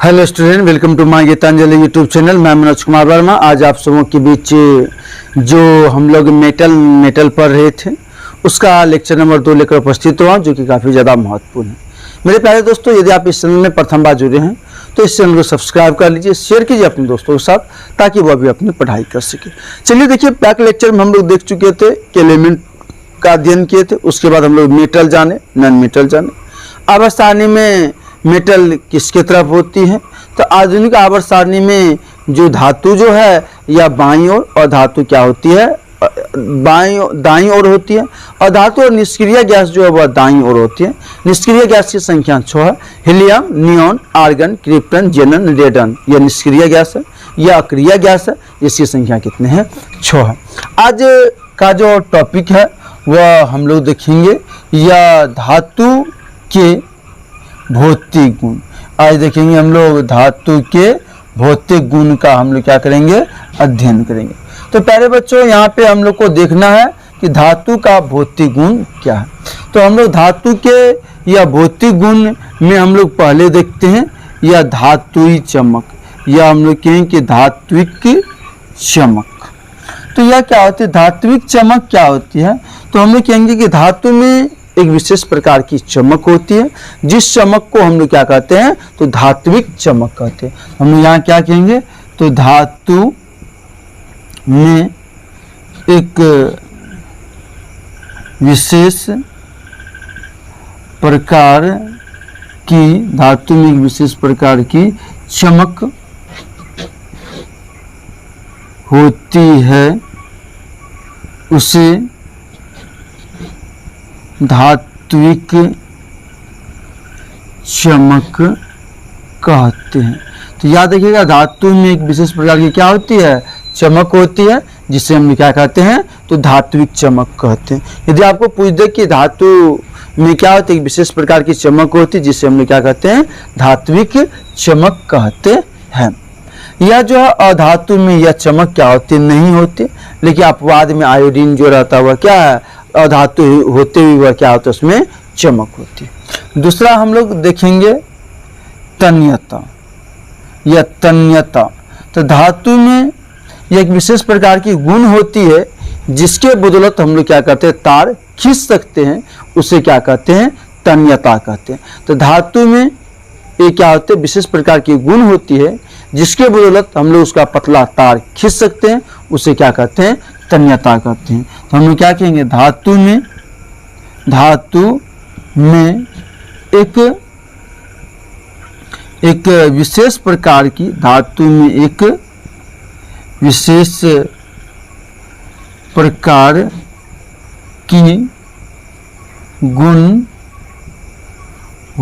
Hello student, welcome to my Gitanjali YouTube channel. मैं मनोज कुमार वर्मा। आज आप सबों के बीच जो हम लोग मेटल पढ़ रहे थे उसका लेक्चर नंबर 2 लेकर उपस्थित हुआ, जो कि काफ़ी ज़्यादा महत्वपूर्ण है। मेरे प्यारे दोस्तों, यदि आप इस चैनल में प्रथम बार जुड़े हैं तो इस चैनल को सब्सक्राइब कर लीजिए, शेयर कीजिए अपने दोस्तों के साथ, ताकि वह भी अपनी पढ़ाई कर सके। चलिए देखिए, बैक लेक्चर में हम लोग देख चुके थे कि एलिमेंट का अध्ययन किए थे। उसके बाद हम लोग मेटल जाने, नॉन मेटल जाने, आवर्त सारणी में मेटल किसके तरफ होती है। तो आधुनिक आवर्त सारणी में जो धातु जो है या बाईं ओर और धातु क्या होती है, दाईं ओर होती है। और धातु और निष्क्रिय गैस जो है वह दाईं ओर होती है। निष्क्रिय गैस की संख्या 6 है। हीलियम, नियॉन, आर्गन, क्रिप्टन, जेनन, रेडन, यह निष्क्रिय गैस है। यह अक्रिय गैस है। इसकी संख्या कितने हैं? 6 है। आज का जो टॉपिक है वह हम लोग देखेंगे या धातु के भौतिक गुण। आज देखेंगे हम लोग धातु के भौतिक गुण का हम लोग क्या करेंगे, अध्ययन करेंगे। तो प्यारे बच्चों, यहाँ पे हम लोग को देखना है कि धातु का भौतिक गुण क्या है। तो हम लोग धातु के या भौतिक गुण में हम लोग पहले देखते हैं या धातुई चमक, या हम लोग कहें कि धात्विक चमक। तो यह क्या होती है? धात्विक चमक क्या होती है? तो हम लोग कहेंगे कि धातु में एक विशेष प्रकार की चमक होती है, जिस चमक को हम लोग क्या कहते हैं, तो धात्विक चमक कहते हैं। हम लोग यहाँ क्या कहेंगे, तो धातु में एक विशेष प्रकार की चमक होती है, उसे धात्विक चमक कहते हैं। तो याद रखिएगा, धातु में एक विशेष प्रकार की क्या होती है, चमक होती है, जिसे हम क्या कहते हैं, तो धात्विक चमक कहते हैं। यदि आपको पूछ दे कि धातु में क्या होती है, विशेष प्रकार की चमक होती है, जिसे हम क्या कहते हैं, धात्विक चमक कहते हैं। यह जो है अधातु में यह चमक क्या होती है, नहीं होती। लेकिन अपवाद में आयोडीन जो रहता है वह क्या है, अधातु होते हुए वह क्या होता है, उसमें चमक होती है। दूसरा हम लोग देखेंगे तन्यता या तन्यता। तो धातु में एक विशेष प्रकार की गुण होती है, जिसके बदौलत हम लोग क्या करते हैं, तार खींच सकते हैं, उसे क्या कहते हैं, तन्यता कहते हैं। तो धातु में ये क्या होते हैं, विशेष प्रकार की गुण होती है, जिसके बदौलत हम लोग उसका पतला तार खींच सकते हैं, उसे क्या कहते हैं, तन्यता कहते हैं। तो हम लोग क्या कहेंगे, धातु में एक विशेष प्रकार की, धातु में एक विशेष प्रकार की गुण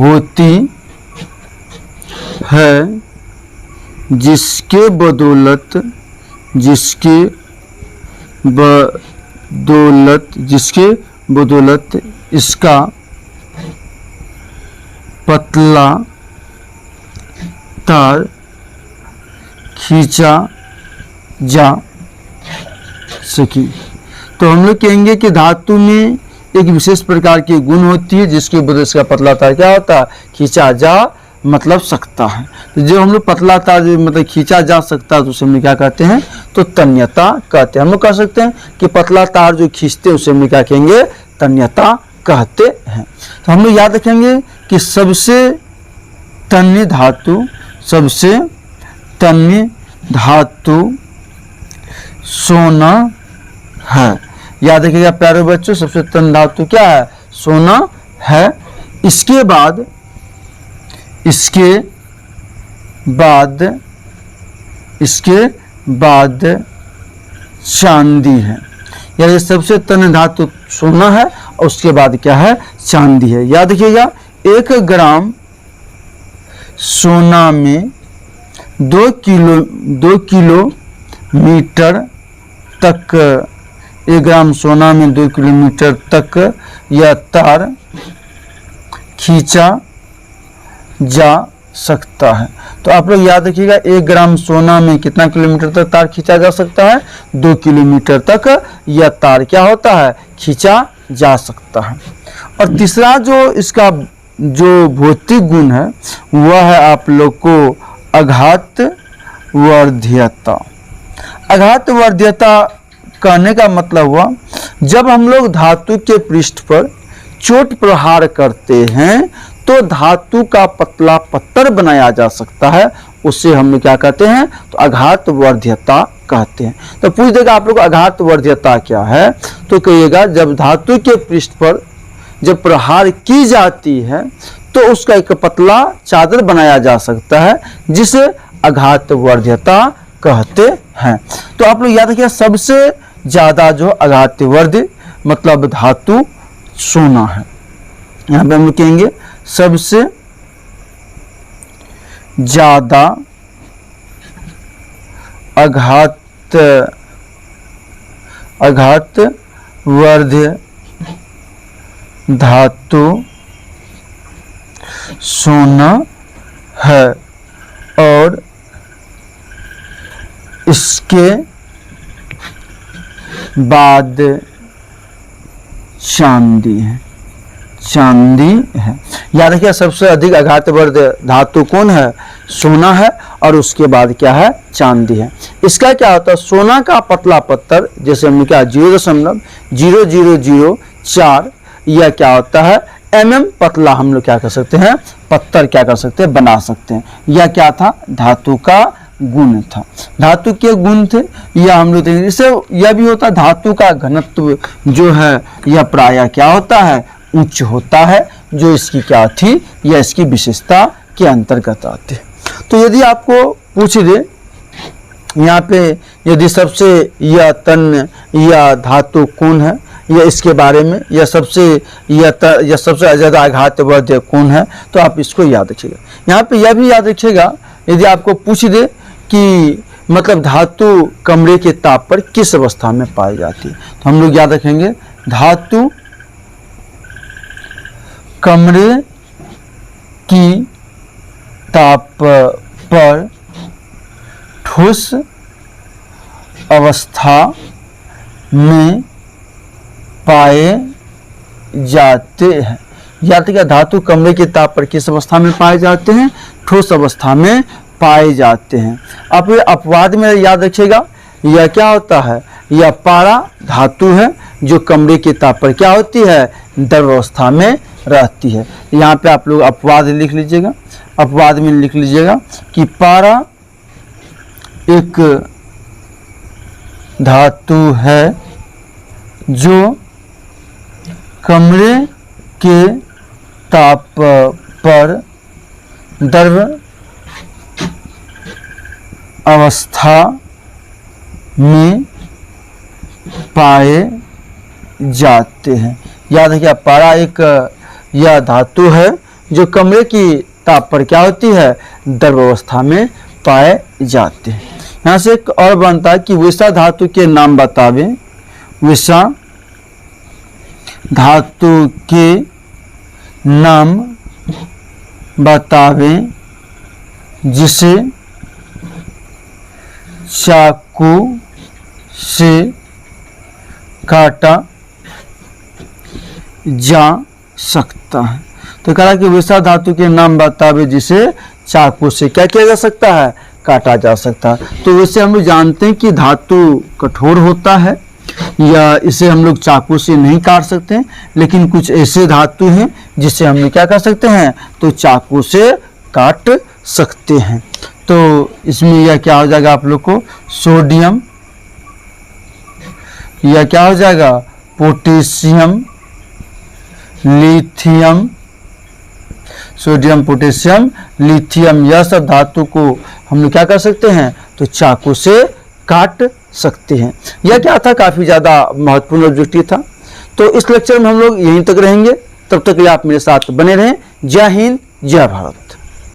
होती है, जिसके बदौलत इसका पतला तार खींचा जा सके। तो हम लोग कहेंगे कि धातु में एक विशेष प्रकार की गुण होती है, जिसकी वजह से पतला तार क्या होता है, खींचा जा मतलब सकता है। तो जो हम लोग पतला तार मतलब खींचा जा सकता है, तो उसे हम क्या कहते हैं, तो तन्यता कहते हैं। हम लोग कह सकते हैं कि पतला तार जो खींचते हैं उसे हम क्या कहेंगे, तन्यता कहते हैं। तो हम लोग याद रखेंगे कि सबसे तन्य धातु सोना है। याद रखिएगा प्यारे बच्चों, सबसे तन्य धातु क्या है, सोना है। इसके बाद चांदी है। यानी सबसे तन्य धातु सोना है और उसके बाद क्या है, चांदी है। याद रखिएगा, 1 ग्राम सोना में 2 किलोमीटर तक, 1 ग्राम सोना में 2 किलोमीटर तक यह तार खींचा जा सकता है। तो आप लोग याद रखिएगा 1 ग्राम सोना में कितना किलोमीटर तक तार खींचा जा सकता है, 2 किलोमीटर तक यह तार क्या होता है, खींचा जा सकता है। और तीसरा जो इसका जो भौतिक गुण है वह है आप लोग को आघात वर्ध्यता। आघात वर्ध्यता कहने का मतलब हुआ जब हम लोग धातु के पृष्ठ पर चोट प्रहार करते हैं तो धातु का पतला पत्थर बनाया जा सकता है, उससे हम लोग क्या कहते हैं, तो आघात वर्ध्यता कहते हैं। तो पूछ देगा आप लोग आघात वर्ध्यता क्या है, तो कहिएगा जब धातु के पृष्ठ पर जब प्रहार की जाती है तो उसका एक पतला चादर बनाया जा सकता है जिसे आघात वर्ध्यता कहते हैं। तो आप लोग याद रखिए सबसे ज्यादा जो आघात वर्ध्य मतलब धातु सोना है। यहाँ पे हम लोग कहेंगे सबसे ज्यादा आघात वर्ध्य धातु सोना है और इसके बाद चांदी है। याद रखिए सबसे अधिक आघातवर्ध धातु कौन है, सोना है और उसके बाद क्या है, चांदी है। इसका क्या होता है, सोना का पतला पत्थर जैसे हमने क्या 0.0004 यह क्या होता है पतला हम लोग क्या कर सकते हैं, पत्थर क्या कर सकते हैं, बना सकते हैं। यह क्या था, धातु का गुण था, धातु के गुण थे। यह हम लोग इससे यह भी होता है धातु का घनत्व जो है यह प्रायः क्या होता है, उच्च होता है, जो इसकी क्या थी, यह इसकी विशेषता के अंतर्गत आती है। तो यदि आपको पूछ दे यहाँ पे यदि सबसे यह तन्य या धातु कौन है, या इसके बारे में यह सबसे ज़्यादा आघातवर्ध्य कौन है, तो आप इसको याद रखिएगा। यहाँ पे यह भी याद रखिएगा यदि आपको पूछ दे कि मतलब धातु कमरे के ताप पर किस अवस्था में पाई जाती है, तो हम लोग याद रखेंगे धातु कमरे की ताप पर ठोस अवस्था में पाए जाते हैं। याद रखिएगा धातु कमरे के ताप पर किस अवस्था में पाए जाते हैं, ठोस अवस्था में पाए जाते हैं। अब अपवाद में याद रखिएगा यह क्या होता है, यह पारा धातु है जो कमरे के ताप पर क्या होती है, द्रव अवस्था में रहती है। यहाँ पे आप लोग अपवाद लिख लीजिएगा, अपवाद में लिख लीजिएगा कि पारा एक धातु है जो कमरे के ताप पर द्रव अवस्था में पाए जाते हैं। याद रखिए पारा एक यह धातु है जो कमरे की ताप पर क्या होती है, द्रव अवस्था में पाए जाते हैं। यहाँ से एक और बनता है कि विषा धातु के नाम बतावे, विषा धातु के नाम बतावे जिसे चाकू से काटा जा सकता है। तो कहा कि विषा धातु के नाम बतावे जिसे चाकू से क्या किया जा सकता है, काटा जा सकता है। तो वैसे हम लोग जानते हैं कि धातु कठोर होता है या इसे हम लोग चाकू से नहीं काट सकते हैं, लेकिन कुछ ऐसे धातु हैं जिसे हम लोग क्या कर सकते हैं, तो चाकू से काट सकते हैं। तो इसमें यह क्या हो जाएगा आप लोग को, सोडियम, यह क्या हो जाएगा, potassium, lithium, sodium, potassium, lithium, यह सब धातु को हम लोग क्या कर सकते हैं, तो चाकू से काट सकते हैं। यह क्या था, काफी ज्यादा महत्वपूर्ण ऑब्जेक्टिव था। तो इस लेक्चर में हम लोग यहीं तक रहेंगे, तब तक आप मेरे साथ बने रहें। जय हिंद, जय भारत।